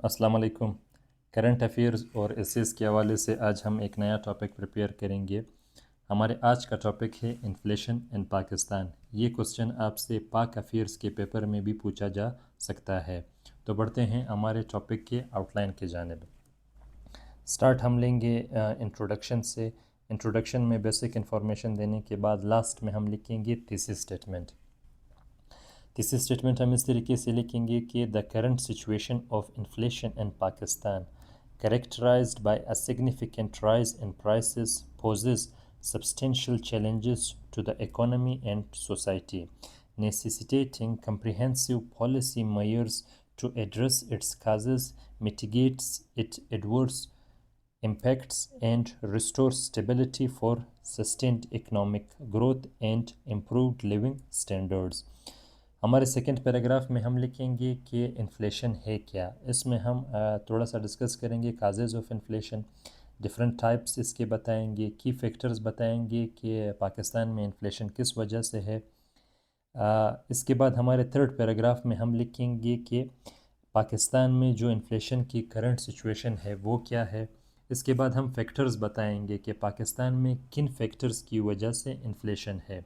अस्सलाम वालेकुम। Current affairs और एसेस के हवाले से आज हम एक नया टॉपिक प्रिपेयर करेंगे। हमारे आज का टॉपिक है इन्फ्लेशन इन पाकिस्तान। ये क्वेश्चन आपसे पाक अफेयर्स के पेपर में भी पूछा जा सकता है। तो बढ़ते हैं हमारे टॉपिक के आउटलाइन की जानिब। स्टार्ट हम लेंगे इंट्रोडक्शन से। इंट्रोडक्शन में बेसिक इन्फॉर्मेशन देने के बाद लास्ट में हम लिखेंगे थीसिस स्टेटमेंट। थीसिस स्टेटमेंट हम इस तरीके से लिखेंगे कि the current situation of inflation in Pakistan characterized by a significant rise in prices poses substantial challenges to the economy and society, necessitating comprehensive policy measures to address its causes, mitigate its adverse impacts, and restore stability for sustained economic growth and improved living standards. हमारे second paragraph में हम लिखेंगे कि inflation है क्या। इसमें हम थोड़ा सा डिस्कस करेंगे causes of inflation, different types इसके बताएंगे, की फैक्टर्स बताएंगे कि पाकिस्तान में इन्फ्लेशन किस वजह से है। इसके बाद हमारे थर्ड पैराग्राफ में हम लिखेंगे कि पाकिस्तान में जो इन्फ्लेशन की करंट सिचुएशन है वो क्या है। इसके बाद हम फैक्टर्स बताएंगे कि पाकिस्तान में किन फैक्टर्स की वजह से इन्फ्लेशन है।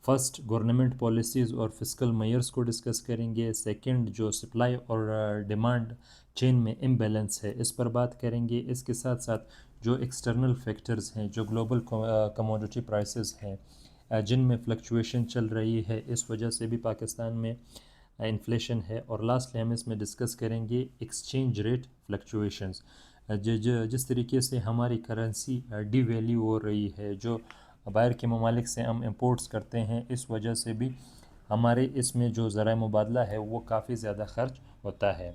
फर्स्ट, गवर्नमेंट पॉलिसीज़ और फिस्कल मेयर्स को डिस्कस करेंगे। सेकंड, जो सप्लाई और डिमांड चेन में इम्बैलेंस है इस पर बात करेंगे। इसके साथ साथ जो एक्सटर्नल फैक्टर्स हैं, जो ग्लोबल कमोडिटी प्राइसेस हैं जिनमें फ्लक्चुएशन चल रही है, इस वजह से भी पाकिस्तान में इन्फ्लेशन है। और लास्टली हम इसमें डिस्कस करेंगे एक्सचेंज रेट फ्लक्चुएशंस। जिस तरीके से हमारी करेंसी डिवैल्यू हो रही है, जो बाहर के ममालिक से हम इंपोर्ट्स करते हैं, इस वजह से भी हमारे इसमें जो ज़राए मुबादला है वो काफ़ी ज़्यादा ख़र्च होता है।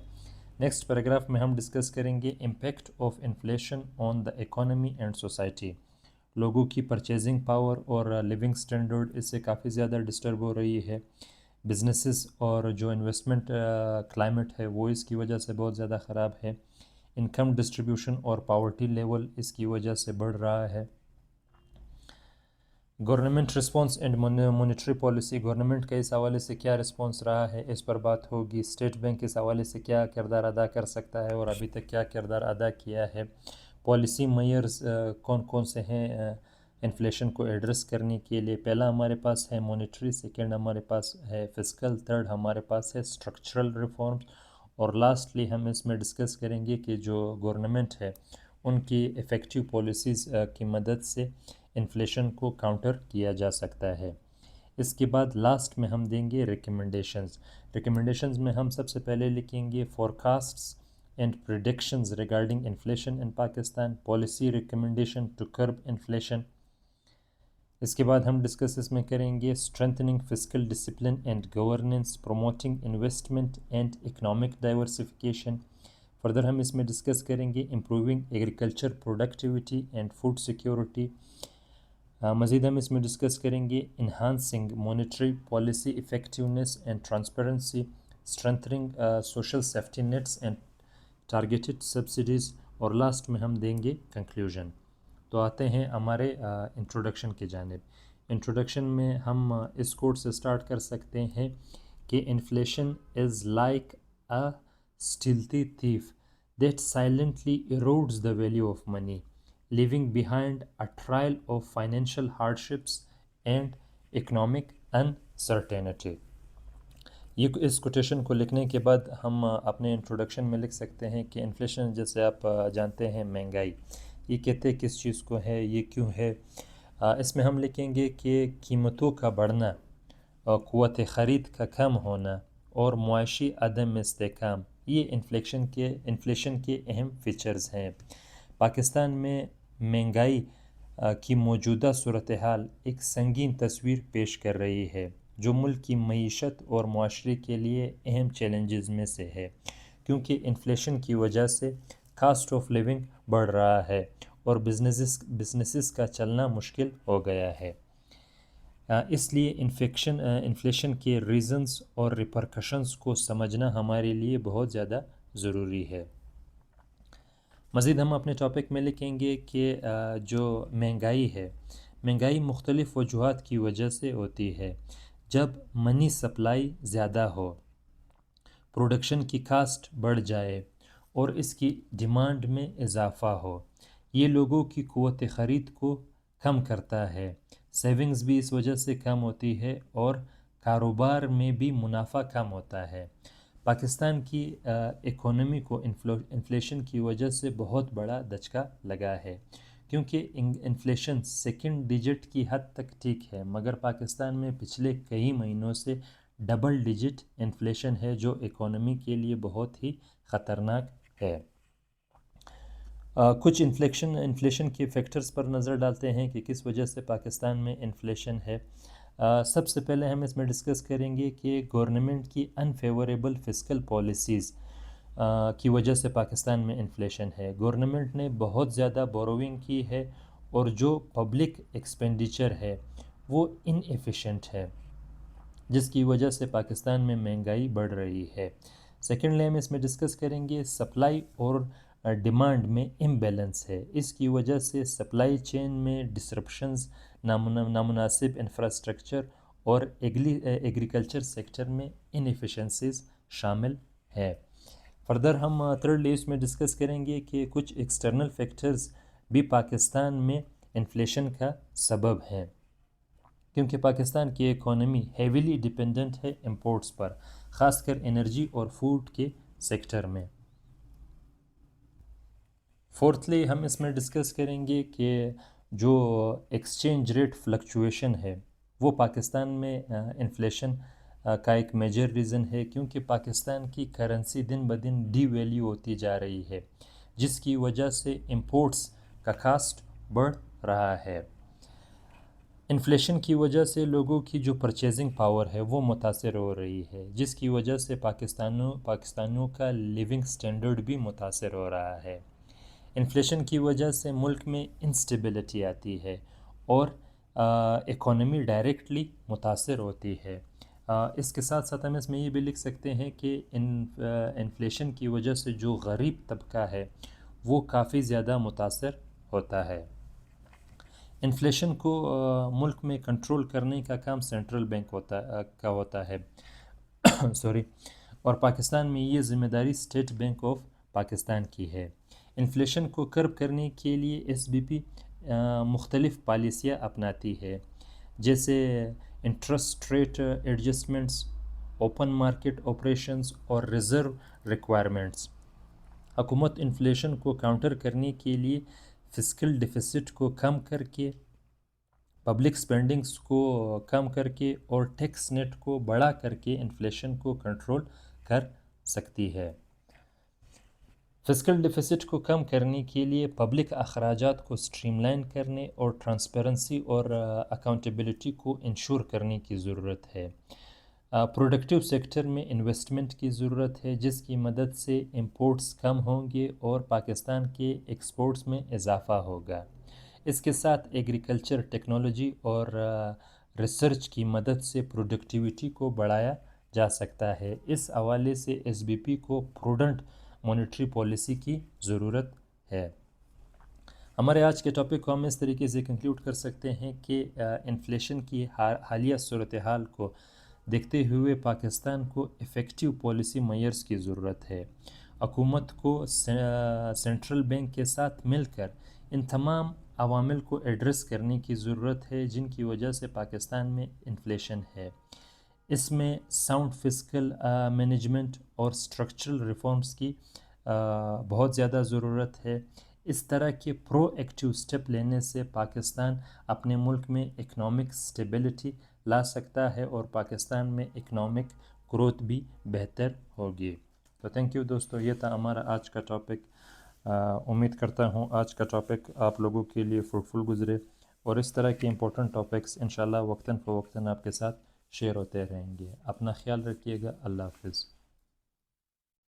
नेक्स्ट पैराग्राफ में हम डिस्कस करेंगे impact of inflation on the economy and society. लोगों की परचेजिंग पावर और लिविंग स्टैंडर्ड इससे काफ़ी ज़्यादा डिस्टर्ब हो रही है। बिजनेसेस और जो इन्वेस्टमेंट क्लाइमेट है वो इसकी वजह से बहुत ज़्यादा ख़राब है। इनकम डिस्ट्रीब्यूशन और पावर्टी लेवल इसकी वजह से बढ़ रहा है। Government response and monetary policy, government का इस हवाले से क्या रिस्पांस रहा है इस पर बात होगी। स्टेट बैंक इस हवाले से क्या किरदार अदा कर सकता है और अभी तक क्या किरदार अदा किया है। पॉलिसी मेयर्स कौन कौन से हैं इन्फ्लेशन को एड्रेस करने के लिए। पहला हमारे पास है मॉनेटरी, सेकंड हमारे पास है फिस्कल, थर्ड हमारे पास है स्ट्रक्चरल रिफॉर्म्स, और लास्टली हम इसमें डिस्कस करेंगे कि जो गवर्नमेंट है उनकी इफ़ेक्टिव पॉलिसीज़ की मदद से इन्फ्लेशन को काउंटर किया जा सकता है। इसके बाद लास्ट में हम देंगे रिकमेंडेशंस। रिकमेंडेशंस में हम सबसे पहले लिखेंगे forecasts and predictions regarding inflation in Pakistan, policy recommendation to curb inflation. इसके बाद हम डिस्कस इसमें करेंगे strengthening fiscal discipline and governance, promoting investment and economic diversification. Further हम इसमें डिस्कस करेंगे improving agriculture productivity and food security. मज़ीद हम इसमें डिस्कस करेंगे enhancing monetary policy effectiveness and transparency, strengthening social safety nets and targeted subsidies, और last में हम देंगे कंक्लूजन। तो आते हैं हमारे इंट्रोडक्शन की जानिब। इंट्रोडक्शन में हम इस कोट से स्टार्ट कर सकते हैं कि inflation is like a stealthy thief that silently erodes the value of money, leaving behind a trail of financial hardships and economic uncertainty। ये इस कोटेशन को लिखने के बाद हम अपने इंट्रोडक्शन में लिख सकते हैं कि इन्फ्लेशन, जैसे आप जानते हैं, महंगाई, ये कहते किस चीज़ को है, ये क्यों है। इसमें हम लिखेंगे कि कीमतों का बढ़ना, क़ुव्वत ख़रीद का कम होना और मुआशी अदम इस्तेहकाम, ये इन्फ्लेशन के अहम फीचर्स हैं। पाकिस्तान में महंगाई की मौजूदा सूरत हाल एक संगीन तस्वीर पेश कर रही है जो मुल्क की मईशत और मुआशरे के लिए अहम चैलेंजेस में से है, क्योंकि इन्फ्लेशन की वजह से कास्ट ऑफ लिविंग बढ़ रहा है और बिजनेसेस का चलना मुश्किल हो गया है। इसलिए इन्फ्लेशन के रीज़न्स और रिपरकशंस को समझना हमारे लिए बहुत ज़्यादा ज़रूरी है। मज़ीद हम अपने टॉपिक में लिखेंगे कि जो महंगाई है, महंगाई मुख्तलिफ़ वजूहात की वजह से होती है। जब मनी सप्लाई ज़्यादा हो, प्रोडक्शन की कास्ट बढ़ जाए اور اس کی ڈیمانڈ میں اضافہ ہو. یہ لوگوں کی قوت خرید کو کم کرتا ہے. سیونگز بھی اس وجہ سے کم ہوتی ہے اور کاروبار میں بھی منافع کم ہوتا ہے. پاکستان کی اکانومی کو انفلیشن کی وجہ سے بہت بڑا دھچکا لگا ہے، کیونکہ انفلیشن سیکنڈ ڈیجٹ کی حد تک ٹھیک ہے، مگر پاکستان میں پچھلے کئی مہینوں سے ڈبل ڈیجٹ انفلیشن ہے، جو اکانومی کے لیے بہت ہی خطرناک ہے. کچھ انفلیشن کے فیکٹرز پر نظر ڈالتے ہیں کہ کس وجہ سے پاکستان میں انفلیشن ہے. سب سے پہلے ہم اس میں ڈسکس کریں گے کہ گورنمنٹ کی انفیوریبل فسکل پالیسیز کی وجہ سے پاکستان میں انفلیشن ہے. گورنمنٹ نے بہت زیادہ بوروئنگ کی ہے اور جو پبلک ایکسپینڈیچر ہے وہ ان ایفیشینٹ ہے، جس کی وجہ سے پاکستان میں مہنگائی بڑھ رہی ہے. سیکنڈلی ہم اس میں ڈسکس کریں گے سپلائی اور ڈیمانڈ میں امبیلنس ہے. اس کی وجہ سے سپلائی چین میں ڈسرپشنز، نامناسب انفراسٹرکچر اور ایگریکلچر سیکٹر میں انیفیشنسیز شامل ہے. فردر ہم تھرڈلی اس میں ڈسکس کریں گے کہ کچھ ایکسٹرنل فیکٹرز بھی پاکستان میں انفلیشن کا سبب ہیں، کیونکہ پاکستان کی اکانومی ہیویلی ڈیپینڈنٹ ہے امپورٹس پر، خاص کر انرجی اور فوڈ کے سیکٹر میں. فورتھلی ہم اس میں ڈسکس کریں گے کہ جو ایکسچینج ریٹ فلکچویشن ہے وہ پاکستان میں انفلیشن کا ایک میجر ریزن ہے، کیونکہ پاکستان کی کرنسی دن بدن ڈی ویلیو ہوتی جا رہی ہے، جس کی وجہ سے امپورٹس کا کاسٹ بڑھ رہا ہے. انفلیشن کی وجہ سے لوگوں کی جو پرچیزنگ پاور ہے وہ متاثر ہو رہی ہے، جس کی وجہ سے پاکستانیوں کا لیونگ سٹینڈرڈ بھی متاثر ہو رہا ہے. انفلیشن کی وجہ سے ملک میں انسٹیبلٹی آتی ہے اور اکانومی ڈائریکٹلی متاثر ہوتی ہے. اس کے ساتھ ساتھ ہم اس میں یہ بھی لکھ سکتے ہیں کہ انفلیشن کی وجہ سے جو غریب طبقہ ہے وہ کافی زیادہ متاثر ہوتا ہے. انفلیشن کو ملک میں کنٹرول کرنے کا کام سینٹرل بینک کا ہوتا ہے اور پاکستان میں یہ ذمہ داری اسٹیٹ بینک آف پاکستان کی ہے. انفلیشن کو کرب کرنے کے لیے ایس بی پی مختلف پالیسیاں اپناتی ہے، جیسے interest rate adjustments, open market operations اور ریزرو ریکوائرمنٹس. حکومت انفلیشن کو کاؤنٹر کرنے کے لیے فسکل ڈیفیسٹ کو کم کر کے، پبلک سپینڈنگز کو کم کر کے اور ٹیکس نیٹ کو بڑا کر کے انفلیشن کو کنٹرول کر سکتی ہے. فسکل ڈیفیسٹ کو کم کرنے کے لیے پبلک اخراجات کو سٹریم لائن کرنے اور ٹرانسپیرنسی اور اکاؤنٹیبلٹی کو انشور کرنے کی ضرورت ہے. پروڈکٹیو سیکٹر میں انویسٹمنٹ کی ضرورت ہے، جس کی مدد سے امپورٹس کم ہوں گے اور پاکستان کے ایکسپورٹس میں اضافہ ہوگا. اس کے ساتھ ایگریکلچر ٹیکنالوجی اور ریسرچ کی مدد سے پروڈکٹیوٹی کو بڑھایا جا سکتا ہے. اس حوالے سے ایس بی پی کو پروڈنٹ مانیٹری پالیسی کی ضرورت ہے. ہمارے آج کے ٹاپک کو ہم اس طریقے سے کنکلیوڈ کر سکتے ہیں کہ انفلیشن کی حالیہ صورتحال کو دیکھتے ہوئے پاکستان کو ایفیکٹو پالیسی میئرز کی ضرورت ہے. حکومت کو سینٹرل بینک کے ساتھ مل کر ان تمام عوامل کو ایڈریس کرنے کی ضرورت ہے جن کی وجہ سے پاکستان میں انفلیشن ہے. اس میں ساؤنڈ فسکل مینجمنٹ اور اسٹرکچرل ریفارمز کی بہت زیادہ ضرورت ہے. اس طرح کے پرو ایکٹیو سٹیپ لینے سے پاکستان اپنے ملک میں اکنامک سٹیبلٹی لا سکتا ہے اور پاکستان میں اکنامک گروتھ بھی بہتر ہوگی. تو تھینک یو دوستو، یہ تھا ہمارا آج کا ٹاپک. امید کرتا ہوں آج کا ٹاپک آپ لوگوں کے لیے فروٹفل گزرے اور اس طرح کے امپورٹنٹ ٹاپکس انشاءاللہ وقتاً فوقتاً آپ کے ساتھ شیئر ہوتے رہیں گے. اپنا خیال رکھیے گا. اللہ حافظ.